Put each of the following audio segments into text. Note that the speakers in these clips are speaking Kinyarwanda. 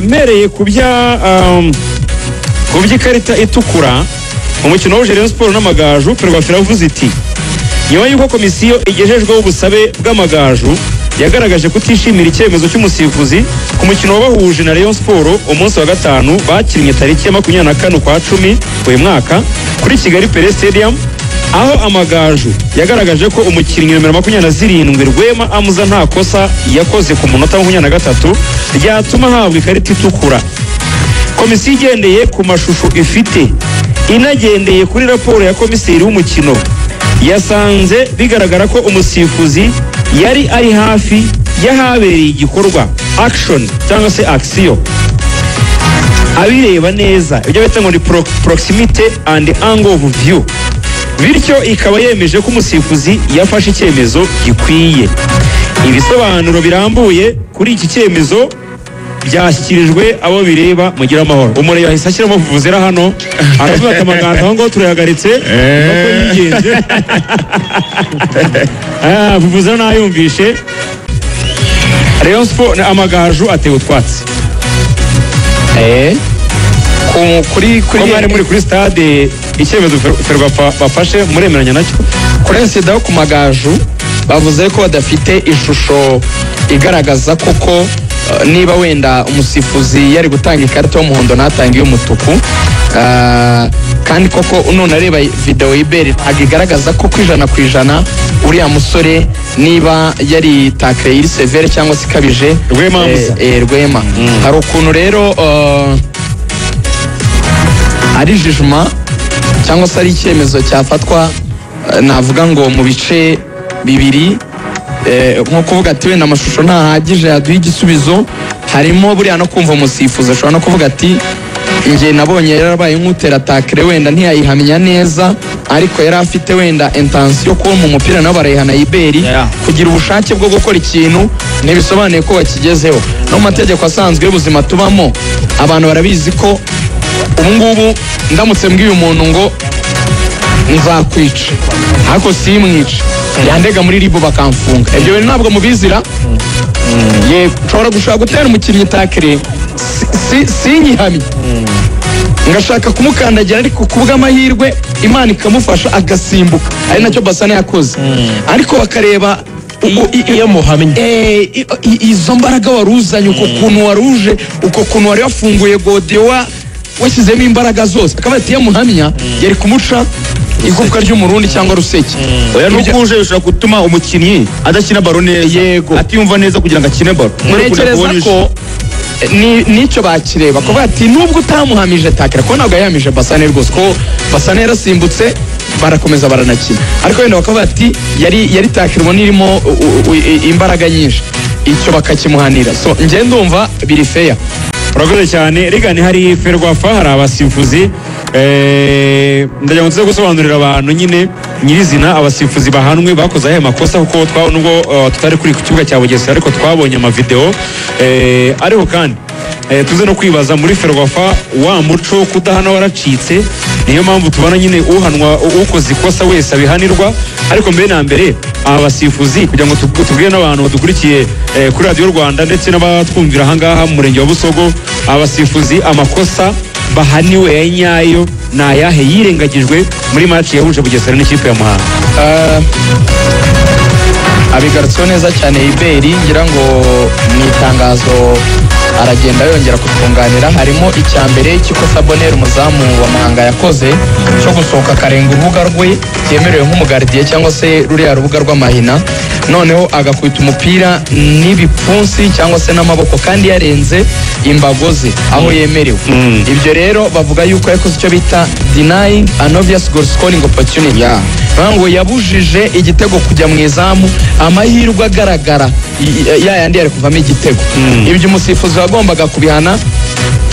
mereye kuby'ikarita itukura umukino wa Rayon Sport n'Amagaju Ferwafa iravuze iti nyuma y'uko komisiyo igejejweho ubusabe bw'Amagaju yagaragaje kutishimira icyemezo cy'umusifuzi ku mukino wabahuje na Rayon Sport umunsi wa gatanu bakinnye tariki ya 24 kwa 10 uyu mwaka kuri Kigali Pele Stadium, aho Amagaju yagaragaje ko umukinnyi numero 27 Rwema Amuza nta kosa yakoze ku munota wa 23 ryatuma habwa ikarita itukura. Komisiyo igendeye ku mashusho ifite inagendeye kuri raporo ya komiseri w'umukino yasanze bigaragara ko umusifuzi yari ari hafi yahabereye igikorwa action cyangwa se action abireba neza, ibyo bita ngo ni proximity and angle of view, bityo ikaba yemeje ko umusifuzi yafashe icyemezo gikwiye. Ibisobanuro birambuye kuri iki cyemezo byashyikirijwe abo bireba mugira amahoro. Umurebe yahise ashyiramo vuvuzera hano aravuga Amagaju aho ngo turayagaritse nuko yigenze vuvuzera nayumvishe. Rayon Sport Amagaju atewe utwatsi kuri mwari muri kuri stade icyemezo Ferwafa bafashe muremeranya nacyo kuri insida ku Magaju bavuze ko badafite ishusho igaragaza koko niba wenda umusifuzi yari gutanga ikarita y'umuhondo natangiye umutuku, kandi koko none areba video y'Iberi ntabwo igaragaza ko kwijana kwijana uriya musore niba yari takre iri severe cyangwa se ikabije Rwema. Hari ukuntu rero ari jugement cyangwa se ari icyemezo cyafatwa navuga ngo mu bice bibiri, nko kuvuga ati wenda amashusho ntahagije yaduha igisubizo, harimo buriya no kumva umusifuzi ashobora no kuvuga ati nge nabonye yarabaye nk'utera takre wenda ntiyayihamya neza, ariko yari afite wenda intention ko mu mupira nabo barayihana Iberi kugira ubushake bwo gukora ikintu ntibisobanuye ko bakigezeho. No mu mategeko asanzwe y'ubuzima tubamo abantu barabizi ko ubu ngubu ndamutse mbwiye umuntu ngo nzakwica ariko simwica yandega muri ribu bakamfunga, ibyo bintu ntabwo mubizira. Nshobora gushaka gutera umukinnyi takre sinyihamye ngashaka kumukandagira, ariko kubw'amahirwe Imana ikamufasha agasimbuka, ari nacyo Basane yakoze, ariko bakareba iyo muhamye izo mbaraga waruzanye, uko kuntu waruje, uko kuntu wari wafunguye Godewa washyizemo imbaraga zose, akaba ati yamuhamya yari kumuca igufwa ry'umurundi cyangwa ruseke. Oya n'ukuje ushaka gutuma umukinnyi adakina baro neza, yego atiyumva neza kugira ngo akine baro. Ntekereza ko nicyo bakireba ko bati nubwo utamuhamije takira ko ntabwo yahamije Basane rwose, ko Basane yarasimbutse barakomeza baranakina, ariko wenda bakaba bati yari takirwa nirimo imbaraga nyinshi, icyo bakakimuhanira. So nge ndumva biri fair. Urakoze cyane. Rigani hari Ferwafa hari abasifuzi ndagira ngo tuze gusobanurira abantu nyine nyirizina abasifuzi bahanwe bakoze aya makosa, kuko nubwo tutari kuri ku kibuga cya Bugesera ariko twabonye amavideo, ariko kandi tuze no kwibaza muri Ferwafa wa muco kudahana waracitse, niyo mpamvu tubona nyine uhanwa ukoze ikosa wese abihanirwa. Ariko mbere na mbere abasifuzi kugira ngo tubwire n'abantu badukurikiye kuri Radio Rwanda ndetse n'abatwumvira ahangaha mu murenge wa Busogo, abasifuzi amakosa bahaniwe ya nyayo na ayahe yirengagijwe muri match yahuje Bugesera n'ikipe ya Muhanga. Abigarutseho neza cyane Iberi, ngira ngo mu itangazo aragenda yongera kutunganira. Harimo icya mbere cy'ikosa Bonheur umuzamu wa Muhanga yakoze cyo gusohoka karenga urubuga rwe yemerewe nk'umugardiye cyangwa se ruriya rubuga rw'amahina, noneho agakubita umupira n'ibipfunsi cyangwa se n'amaboko kandi yarenze imbago ze aho yemerewe. Ibyo rero bavuga yuko yakoze icyo bita denying an obvious goal scoring opportunity, ngo yabujije igitego kujya mu izamu, amahirwe agaragara yandi yari kuvamo igitego. Ibyo umusifuzi wagombaga kubihana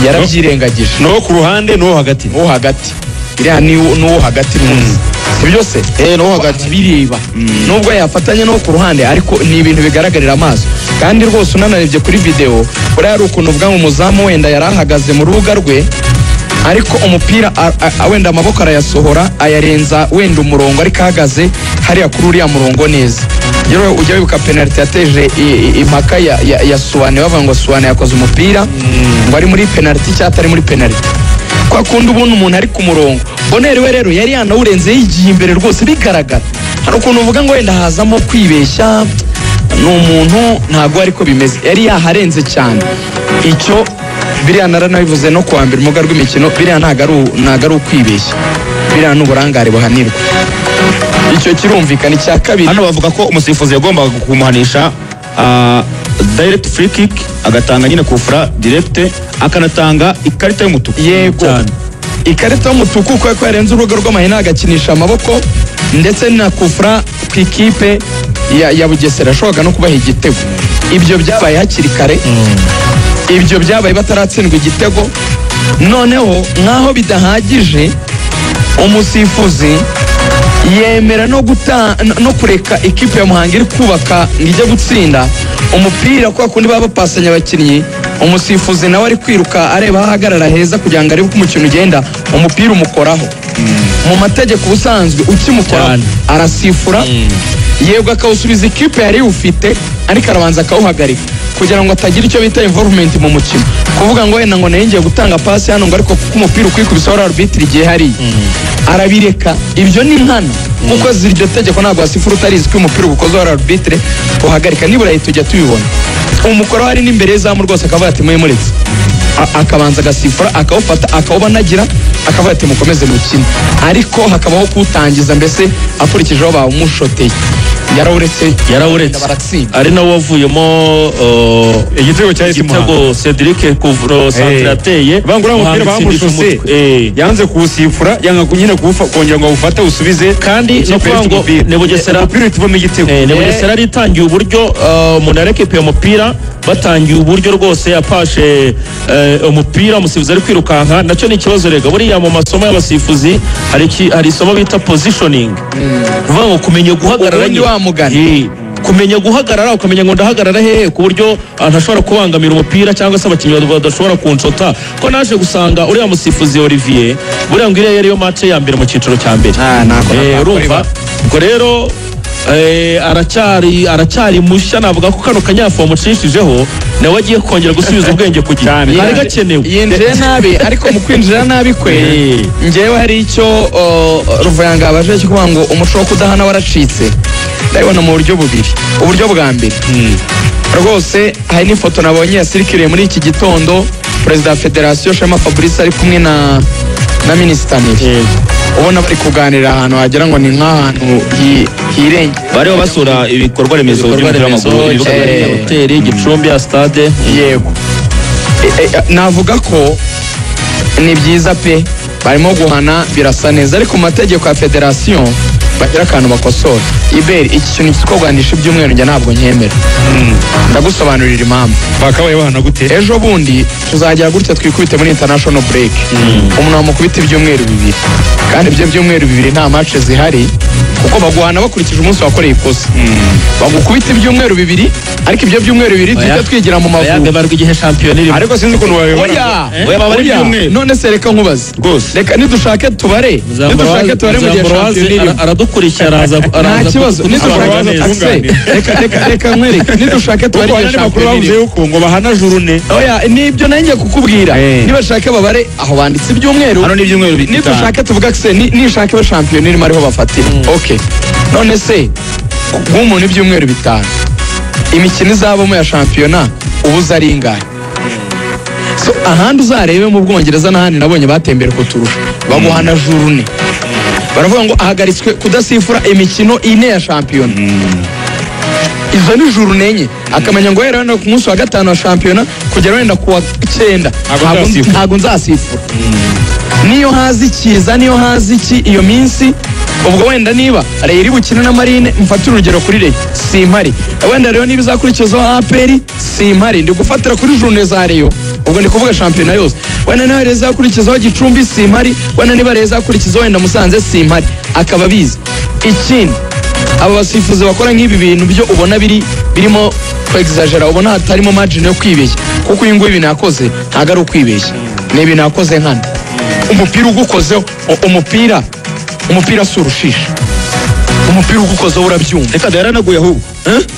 yarabyirengagije. No ku ruhande no hagati, no hagati iriya n'uwo hagati munsi ibyo se no hagati bireba, nubwo yafatanya no ku ruhande ariko ni ibintu bigaragarira amaso. Kandi rwose unanarebye kuri video uriya ari ukuntu uvuga ngo umuzamu wenda yarahagaze mu rubuga rwe ariko umupira wenda amaboko arayasohora ayarenza wenda umurongo ariko ahagaze hariya kuri uriya murongo neza. Rero ujya wibuka penalty yateje impaka ya Suwane, bavuga ngo Suwane yakoze umupira ngo ari muri penalty cyangwa atari muri penalty. Kwa kundi ubona umuntu ari ku murongo, Bonheur we rero yari yanawurenze yigiye imbere rwose bigaragara. Hari ukuntu uvuga ngo wenda hazamo kwibeshya n'umuntu, ntabwo ariko bimeze, yari yaharenze cyane. Icyo biriya naranabivuze no kuwa mbere muga rw'imikino, biriya ntago ari ukwibeshya, biriya n'uburangare buhanirwa. Icyo kirumvikana. Icya kabiri, hano bavuga ko umusifuzi yagombaga kumuhanisha direct free kick, agatanga nyine kufura direct, akanatanga ikarita y'umutuku. Yego, ikarita y'umutuku kuko yarenze urugo rw'amahina agakinisha amaboko, ndetse na kufura ku ikipe ya Bugesera ashoboka no kubaha igitego. Ibyo byabaye hakiri kare, ibyo byabaye bataratsindwa igitego. Noneho nkaho bidahagije, umusifuzi yemera no kureka ikipe ya Muhanga iri kubaka ngo ijye gutsinda umupira kwa kundi baba bapasanya abakinnyi. Umusifuzi nawe ari kwiruka areba aho ahagarara heza kugira ngo arebe uko umukino ugenda, umupira umukoraho. Mu mategeko ubusanzwe ukimukora arasifura, yego akawusubiza ikipe yari ufite, ariko arabanza akawuhagarika kugira ngo atagira icyo bita involvement mu mukino, kuvuga ngo wenda ngo ngiye gutanga pasi hano ngo ariko kuko umupira ukwikubisa wari arbitre igihe hari arabireka. Ibyo ni nkana kuko iryo tegeko ntabwo wasifura utarizi ko umupira ugukoze wari arbitre uhagarika. Nibura tujya tubibona umukoro hari n'imbere y'izamu rwose akavuga ati muretse, akabanza agasifura akawufata akawubanagira akavuga ati mukomeze mukine, ariko hakabaho kuwutangiza mbese akurikijeho bawumushoteye. Yarawuretse ari nawe wavuyemo igitego cya Cedric Kuvuro Centre ateye bangura umupira bamushose, yanze kuwusifura, yanga nyine kongera ngo awufate usubize, kandi no kuvuga ngo ne Bugesera umupira utuvamo igitego. Ne Bugesera ritangiye uburyo umuntu arekepiye umupira, batangiye uburyo rwose yapashe umupira, umusifuzi ari kwirukanka. Nacyo ni ikibazo rega buriya mu masomo y'abasifuzi hari isomo bita positioning, kuvuga ngo kumenya guhagarara kumenya guhagarara, ukamenya ngo ndahagarara hehe ku buryo ntashobora kubangamira umupira cyangwa se abakinnyi badashobora kunshota. Ko naje gusanga uriya musifuzi Olivier buriya ngo iriya yari yo match ya mbere mu cyiciro cya mbere. Urumva ngo rero aracyari mushya, navuga ko kano kanyafu wamucishijeho nawe agiye kongera gusubiza ubwenge ku gihe, ari gakenewe. Yinjiye nabi, ariko mu kwinjira nabi kwe njyewe hari icyo Ruvuyanga abaje cyo kuvuga ngo umuco wo kudahana waracitse. Ndabona mu buryo bubiri. Uburyo bwa mbere rwose hari n'ifoto nabonye yasirikiriye muri iki gitondo, perezida wa federasiyo Shema Fabrice ari kumwe na Minisitiri, ubona bari kuganira ahantu wagira ngo ni nk'ahantu hirenge, bariho basura ibikorwa remezo by'umupira w'amaguru, hoteli, Gicumbi ya stade. Yego, navuga ko ni byiza pe, barimo guhana birasa neza, ariko mu mategeko ya federasiyo bagira akantu bakosora. Iberi iki kintu kitwogandisha ibyumweru njye ntabwo nkemera. Ndagusobanurira impamvu. Bakabaye bahana gute? Ejo bundi tuzajya gutya twikubite muri international break, umuntu wamukubita ibyumweru bibiri, kandi ibyo byumweru bibiri nta match zihari kuko baguhana bakurikije umunsi wakoreye ikosa. Bagukubita ibyumweru bibiri, ariko ibyo byumweru bibiri tujya twigira mu mavubi. Yabebarwa igihe shampiyona iri. Ariko sinzi ukuntu wabibona. Oya babari ibyumweru. None se reka nkubaze. Reka nidushake tubare. Nidushake tubare mu gihe shampiyona iri. Aradukurikira araza nta kibazo. Reka nkwereke. Nidushake tubare mu gihe shampiyona iri. Yuko ngo bahana jurune. Oya nibyo nanjye kukubwira. Nibashake babare aho banditse ibyumweru. Hano ni ibyumweru bitatu. Nidushake tuvuga se nishake ba shampiyona iri mariho bafatira. Okay. None se nk'umuntu ibyumweru bitanu imikino izabamo ya shampiyona ubuze ari ingahe? So ahandi uzarebe mu Bwongereza n'ahandi nabonye batembera kuturusha baguhana jurune, baravuga ngo ahagaritswe kudasifura imikino ine ya shampiyona. Izo ni jurune enye, akamenya ngo wenda ku munsi wa gatanu wa shampiyona kugera wenda ku wa 9 ntago nzasifura. Niyo hazi ikiza, niyo hazi iki iyo minsi, ubwo wenda niba Rayon iri bukina na Marine, mfatira urugero kuri Rayon simpari, wenda rero niba izakurikizaho APR simpari, ndi gufatira kuri journée za Rayon, ubwo ndi kuvuga shampiyona yose. Wenda niba Rayon izakurikizaho Gicumbi simpari, wenda niba Rayon izakurikizaho wenda Musanze simpari, akaba bizi. Ikindi aba basifuzi bakora nk'ibi bintu byo ubona birimo kwexagera, ubona hatarimo margin yo kwibeshya, kuko uyu nguyu ibintu yakoze ntago ari ukwibeshya, ni ibintu yakoze nkana. umupira ugukozeho umupira si urushisha, umupira ugukozeho urabyumva. reka da yaranaguye ahubwo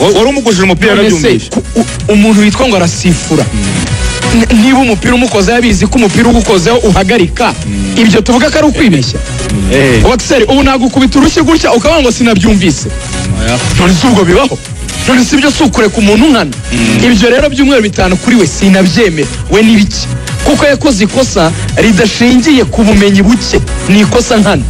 wari umugujije umupira None se, arabyumvisha. umuntu witwa ngo arasifura niba umupira umukozeho abizi ko umupira ugukozeho uhagarika, ibyo tuvuga ko ari ukwibeshya. Waxel ubu nagukubita urushyi gutya ukavuga ngo sinabyumvise, none si ubwo bibaho? None si ibyo si ukureka umuntu nkana? Ibyo rero by'umweru 5 kuri we sinabyemera. We ni biki? Kuko yakoze ikosa ridashingiye ku bumenyi buke, ni ikosa nkana.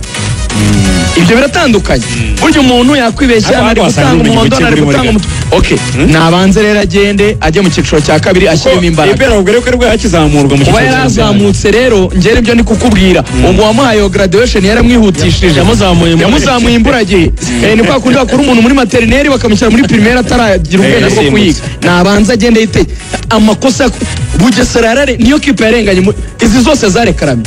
Ibyo biratandukanye. Burya umuntu yakwibeshya ari gutanga umuhondo ari gutanga umutu. Okay, nabanze rero agende ajye mu cyiciro cya kabiri ashyiremo imbaraga. Ibera ubwo rero ko yakizamurwa mu kuba yarazamutse rero ngere ibyo ni kukubwira. Ubwo wamuhaye graduation yaramwihutishije. Yamuzamuye imburagihe. Ni kwa kundi bakora umuntu muri materineri bakamushyira muri primaire ataragira ubwenge bwo kuyiga. Nabanze agende yite amakosa Bugesera yarare niyo kipe yarenganye izi zose zarekaramye.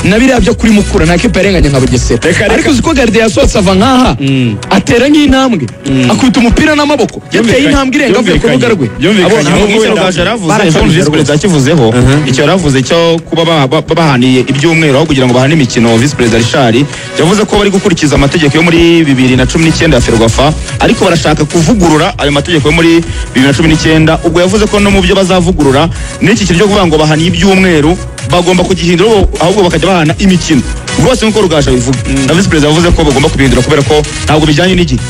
Nabiriya byo kuri mukura nta kipe yarenganye nka Bugesera. Ariko uziko Garde yasohotse ava nkaha atera nk'intambwe akubita umupira n'amaboko. Yateye intambwe irenga avuye ku rubuga rwe. Kivuzeho icyo yaravuze cyo kuba bahaniye ibyumweru aho kugira ngo bahane imikino. Vice President Richard yavuze ko bari gukurikiza amategeko yo muri 2019 ya Ferwafa, ariko barashaka kuvugurura ayo mategeko yo muri 2019. Ubwo yavuze ko no mu byo bazavugurura n'iki kintu cyo kuvuga ngo bahaniye ibyumweru bagomba kugihindura, ahubwo bakajya bahana imikino. Rwose nkuko Rugaju bivuga na Vice President yavuze ko bagomba kubihindura kubera ko ntabwo bijyanye n'igihe.